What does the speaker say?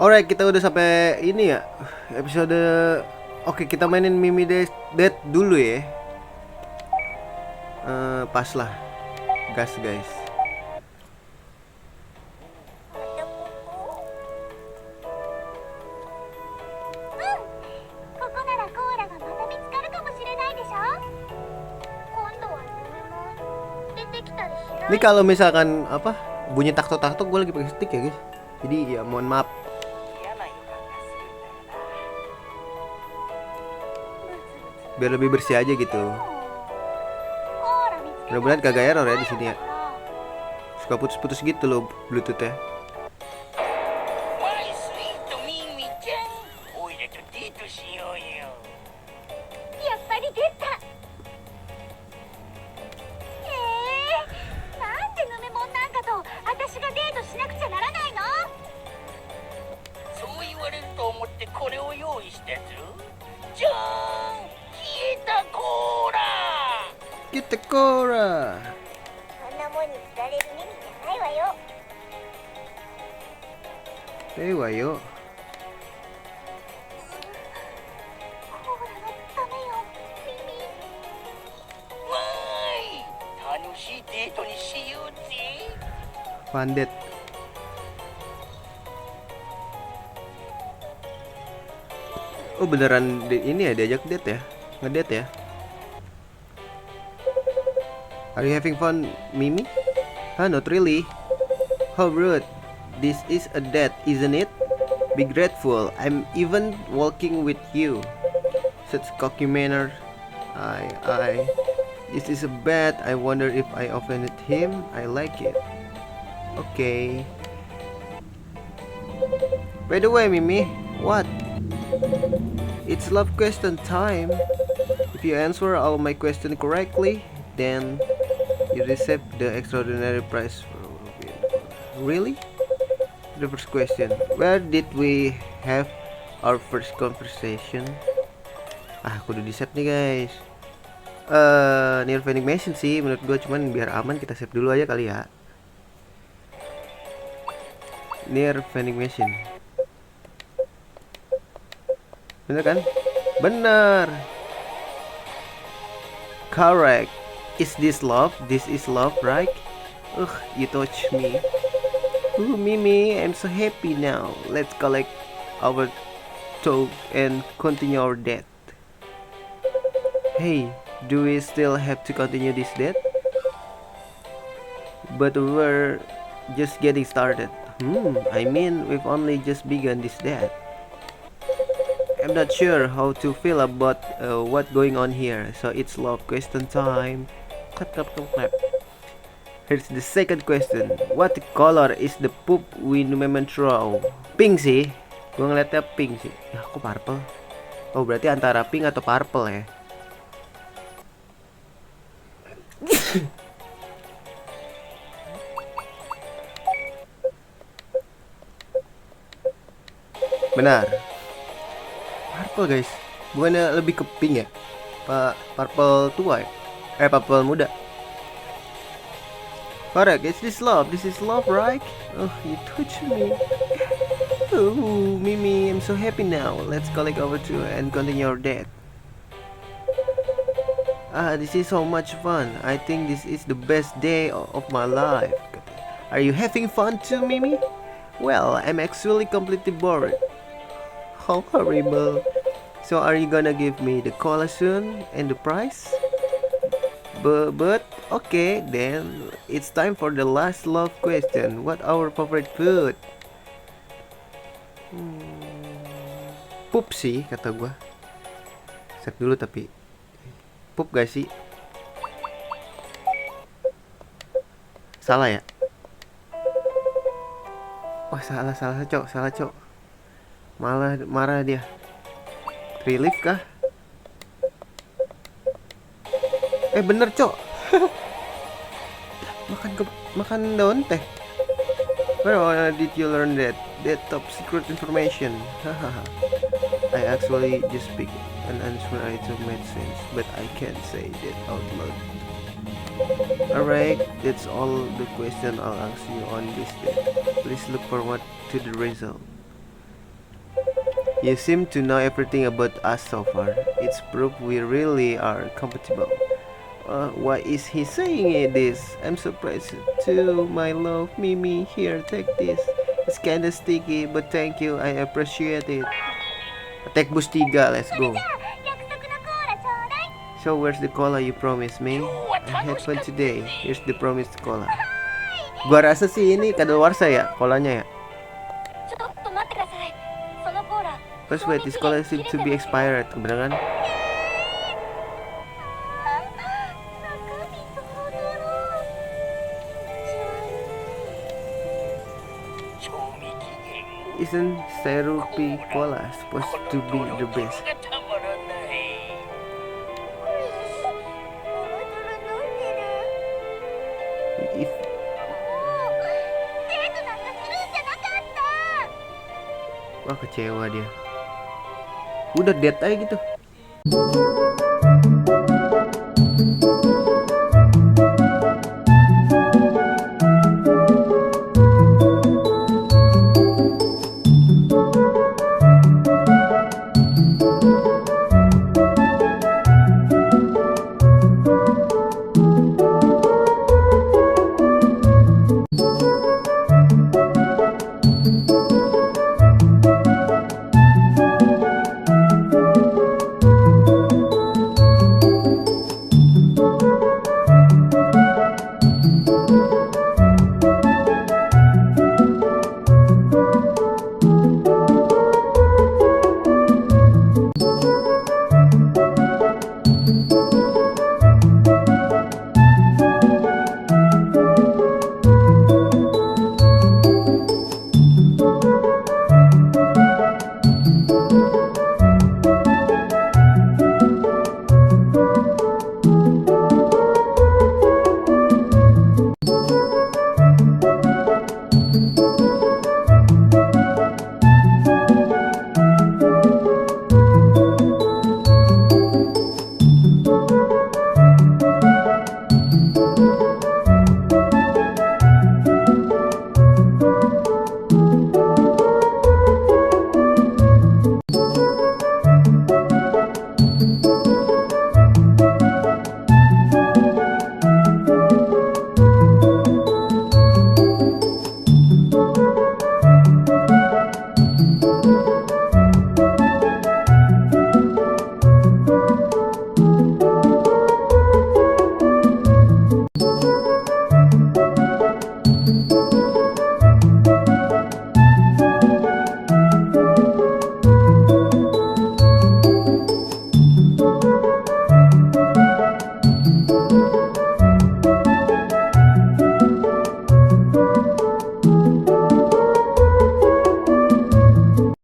Alright, kita udah sampai ini ya episode. Oke, kita mainin Mimi Dead dulu ya. Pas lah, gas guys. Ini kalau misalkan apa bunyi taktok-taktok, gue lagi pakai stick ya guys. Jadi ya mohon maaf. Biar lebih bersih aja gitu. Mudah-mudahan kagak error ya di sini ya. Suka putus-putus gitu loh Bluetooth-nya. Kita Cora. Wayo. Pandit. Oh beneran ini ya diajak date ya? Ngedate ya? Are you having fun, Mimi? Huh, not really. How rude. This is a date, isn't it? Be grateful. I'm even walking with you. Such cocky manner. Is this a bet? I wonder if I offended him. I like it. Okay. By the way, Mimi, what? It's love question time. If you answer all my question correctly, then you receive the extraordinary prize. Really? The first question. Where did we have our first conversation? Aku udah di save nih guys. Near vending machine sih menurut gue, cuman biar aman kita save dulu aja kali ya. Near vending machine. Bener kan? Bener. Correct. Is this love? This is love, right? You touch me. Ooh, Mimi, I'm so happy now. Let's collect our talk and continue our date. Hey, do we still have to continue this date? But we're just getting started. I mean, we've only just begun this date. I'm not sure how to feel about what's going on here, so it's love question time. Clap, clap, clap, clap. Here's the second question. What color is the poop we women throw? Pink sih. Gue ngeliatnya pink sih. Ya, kok purple? Oh, berarti antara pink atau purple ya. Benar. Purple guys. Bukannya lebih ke pink ya? Purple tua ya? Purple muda. Correct, it's this love. This is love, right? Oh, you touch me. Oh, Mimi, I'm so happy now. Let's collect over two and continue our date. This is so much fun. I think this is the best day of my life. Are you having fun too, Mimi? Well, I'm actually completely bored. How horrible. So are you gonna give me the cola soon and the prize? But okay, then it's time for the last love question. What our favorite food? Pup sih kata gua. Set dulu tapi pup gak sih? Salah ya? Wah salah cok. Malah marah dia. Relief kah? Bener cok. makan daun teh. Where did you learn that top secret information? I actually just picked an answer I thought made sense, but I can't say that out loud. Alright, that's all the question I'll ask you on this day. Please look forward to the result. You seem to know everything about us so far. It's proof we really are compatible. Why is he saying this? I'm surprised too, my love. Mimi, here, take this. It's kinda sticky, but thank you. I appreciate it. Attack bus 3, let's go. So where's the cola you promised me? I had fun today. Here's the promised cola. Gua rasa sih ini kadaluarsa ya, kolanya ya. First wait, this cola seems to be expired, bener kan? Isn't syrupy cola supposed to be the best? If wah kecewa dia. Udah dead aja gitu.